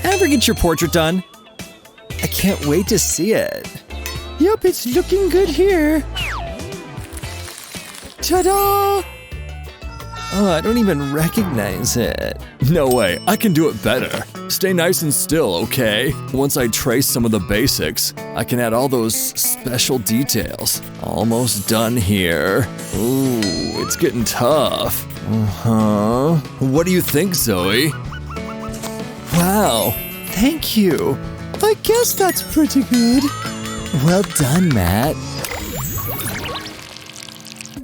Ever get your portrait done? I can't wait to see it. Yep, it's looking good here. Ta-da! Oh, I don't even recognize it. No way, I can do it better. Stay nice and still, okay? Once I trace some of the basics, I can add all those special details. Almost done here. Ooh, it's getting tough. Uh-huh. What do you think, Zoe? Wow, thank you. I guess that's pretty good. Well done, Matt.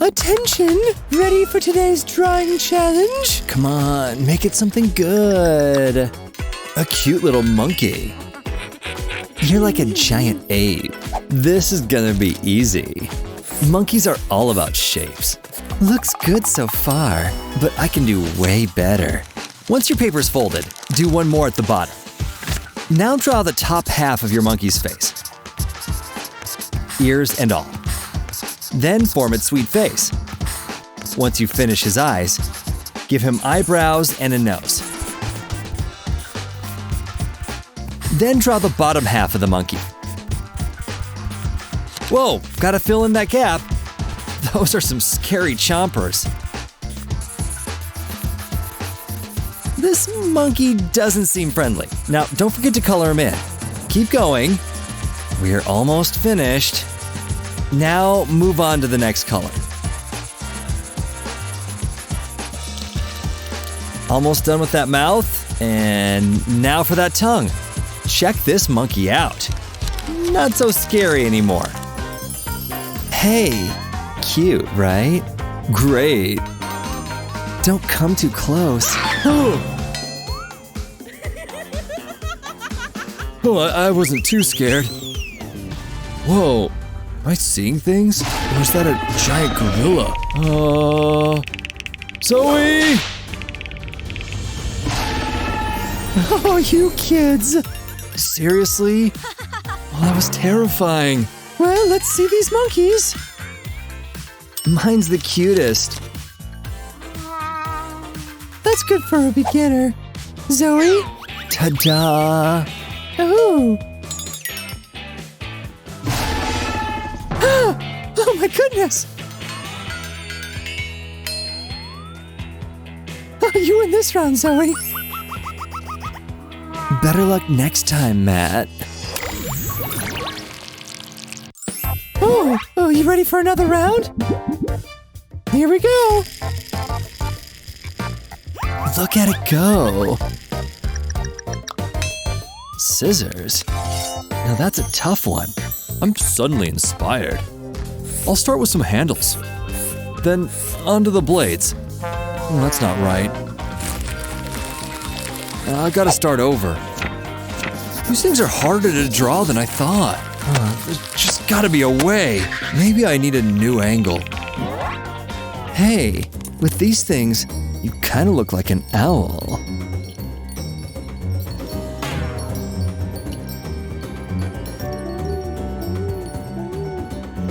Attention! Ready for today's drawing challenge? Come on, make it something good. A cute little monkey. You're like a giant ape. This is gonna be easy. Monkeys are all about shapes. Looks good so far, but I can do way better. Once your paper's folded, do one more at the bottom. Now draw the top half of your monkey's face. Ears and all. Then form its sweet face. Once you finish his eyes, give him eyebrows and a nose. Then draw the bottom half of the monkey. Whoa, gotta fill in that gap. Those are some scary chompers. This monkey doesn't seem friendly. Now, don't forget to color him in. Keep going. We're almost finished. Now, move on to the next color. Almost done with that mouth, and now for that tongue. Check this monkey out. Not so scary anymore. Hey, cute, right? Great. Don't come too close. Oh, I wasn't too scared. Whoa, am I seeing things? Or is that a giant gorilla? Zoe! Oh, you kids! Seriously? Oh, that was terrifying. Well, let's see these monkeys. Mine's the cutest. That's good for a beginner. Zoe? Ta-da! Oh! Oh my goodness! Oh, you win this round, Zoe. Better luck next time, Matt. Oh, you ready for another round? Here we go. Look at it go. Scissors? Now that's a tough one. I'm suddenly inspired. I'll start with some handles. Then onto the blades. Oh, that's not right. I gotta start over. These things are harder to draw than I thought. There's just gotta be a way. Maybe I need a new angle. Hey, with these things, you kind of look like an owl.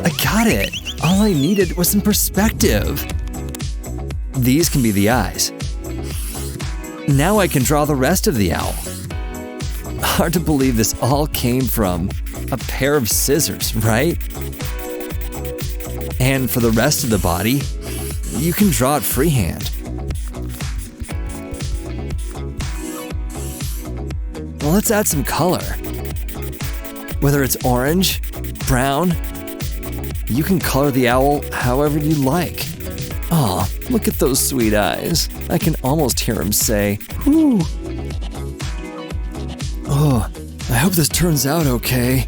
I got it! All I needed was some perspective. These can be the eyes. Now I can draw the rest of the owl. Hard to believe this all came from a pair of scissors, right? And for the rest of the body, you can draw it freehand. Well, let's add some color. Whether it's orange, brown, you can color the owl however you like. Aw, look at those sweet eyes. I can almost hear him say, "Whew." Oh, I hope this turns out okay.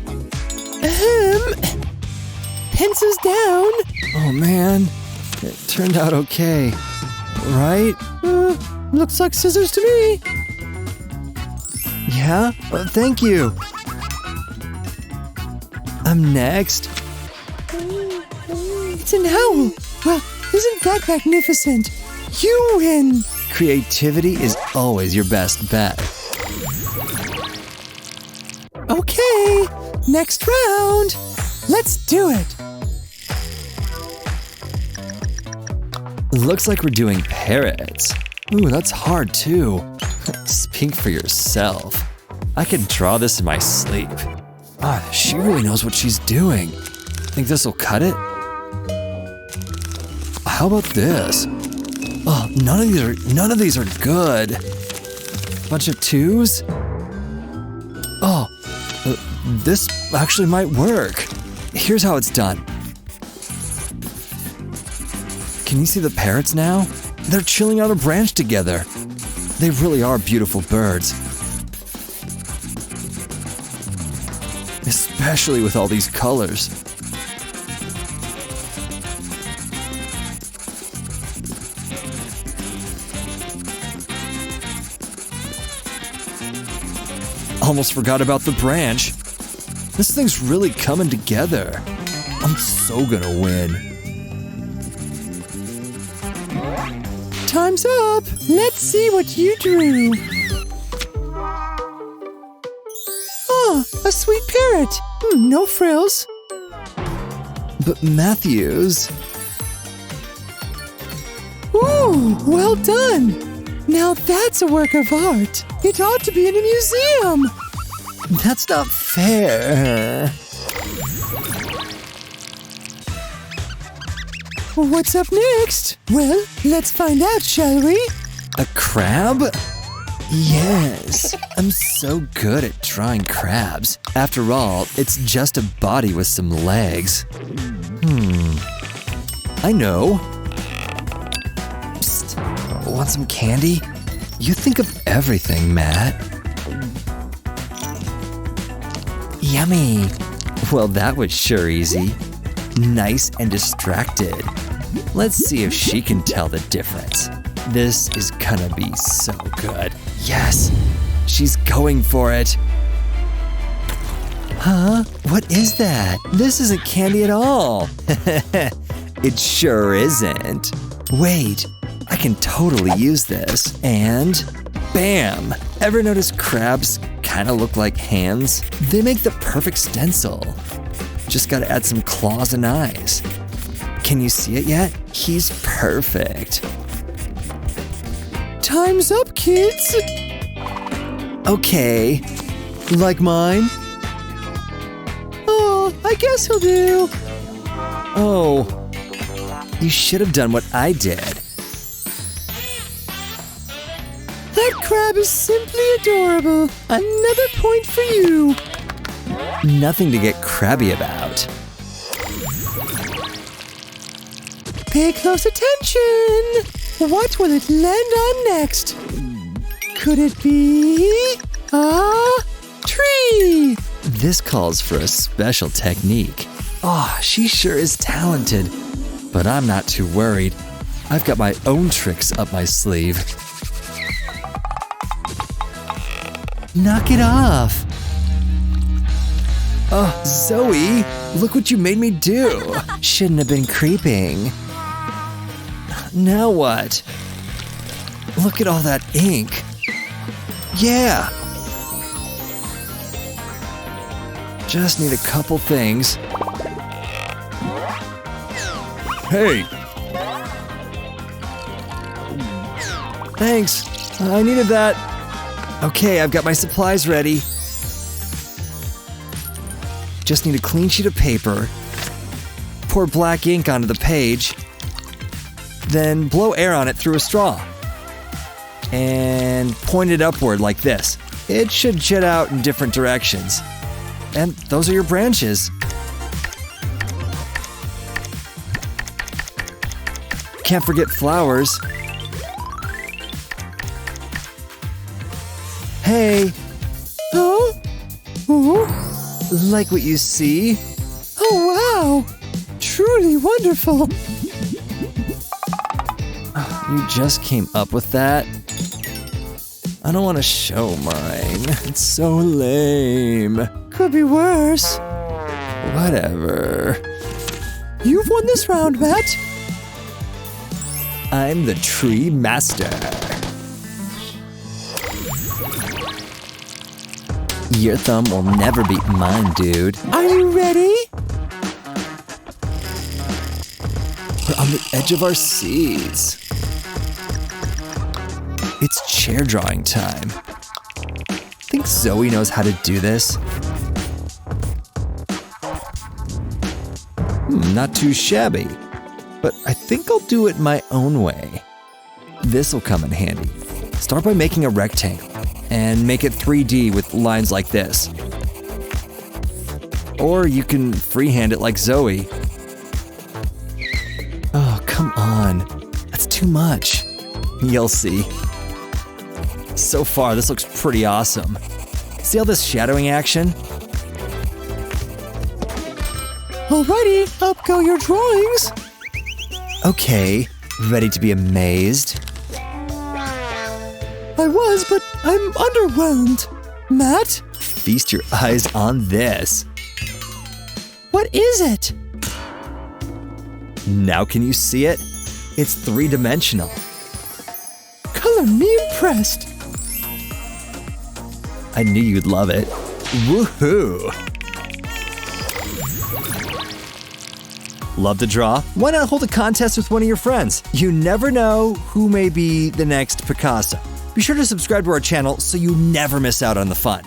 Pencils down. Oh man, it turned out okay. Right? Looks like scissors to me. Yeah? Thank you. I'm next. It's an owl. Well, isn't that magnificent? You win. Creativity is always your best bet. Okay, next round. Let's do it. Looks like we're doing parrots. Ooh, that's hard too. Speak for yourself. I can draw this in my sleep. Ah, she really knows what she's doing. Think this'll cut it? How about this? Oh, none of these are good. Bunch of 2s? Oh, this actually might work. Here's how it's done. Can you see the parrots now? They're chilling on a branch together. They really are beautiful birds. Especially with all these colors. Almost forgot about the branch. This thing's really coming together. I'm so gonna win. Time's up. Let's see what you drew. Oh, a sweet parrot. No frills. But Matthews... Ooh, well done. Now that's a work of art. It ought to be in a museum. That's not fair. What's up next? Well, let's find out, shall we? A crab? Yes. I'm so good at drawing crabs. After all, it's just a body with some legs. I know. Psst. Want some candy? You think of everything, Matt. Yummy. Well, that was sure easy. Nice and distracted. Let's see if she can tell the difference. This is gonna be so good. Yes, she's going for it. Huh? What is that? This isn't candy at all. It sure isn't. Wait, I can totally use this. And bam! Ever notice crabs kind of look like hands? They make the perfect stencil. Just gotta add some claws and eyes. Can you see it yet? He's perfect. Time's up, kids. Okay. Like mine? Oh, I guess he'll do. Oh. You should have done what I did. That crab is simply adorable. Another point for you. Nothing to get crabby about. Pay close attention. What will it land on next? Could it be a tree? This calls for a special technique. Oh, she sure is talented. But I'm not too worried. I've got my own tricks up my sleeve. Knock it off. Oh, Zoe, look what you made me do. Shouldn't have been creeping. Now what? Look at all that ink. Yeah. Just need a couple things. Hey. Thanks. I needed that. Okay, I've got my supplies ready. Just need a clean sheet of paper. Pour black ink onto the page. Then blow air on it through a straw. And point it upward like this. It should jet out in different directions. And those are your branches. Can't forget flowers. Hey. Oh? Oh? Like what you see? Oh, wow. Truly wonderful. You just came up with that? I don't want to show mine. It's so lame. Could be worse. Whatever. You've won this round, Matt. I'm the tree master. Your thumb will never beat mine, dude. Are you ready? We're on the edge of our seats. It's chair drawing time. Think think Zoe knows how to do this? Not too shabby. But I think I'll do it my own way. This'll come in handy. Start by making a rectangle and make it 3D with lines like this. Or you can freehand it like Zoe. Oh, come on. That's too much. You'll see. So far, this looks pretty awesome. See all this shadowing action? Alrighty, up go your drawings. Okay, ready to be amazed? I was, but I'm underwhelmed. Matt, Feast your eyes on this. what is it? Now can you see it? It's three-dimensional. Color me impressed. I knew you'd love it. Woohoo! Love to draw? Why not hold a contest with one of your friends? You never know who may be the next Picasso. Be sure to subscribe to our channel so you never miss out on the fun.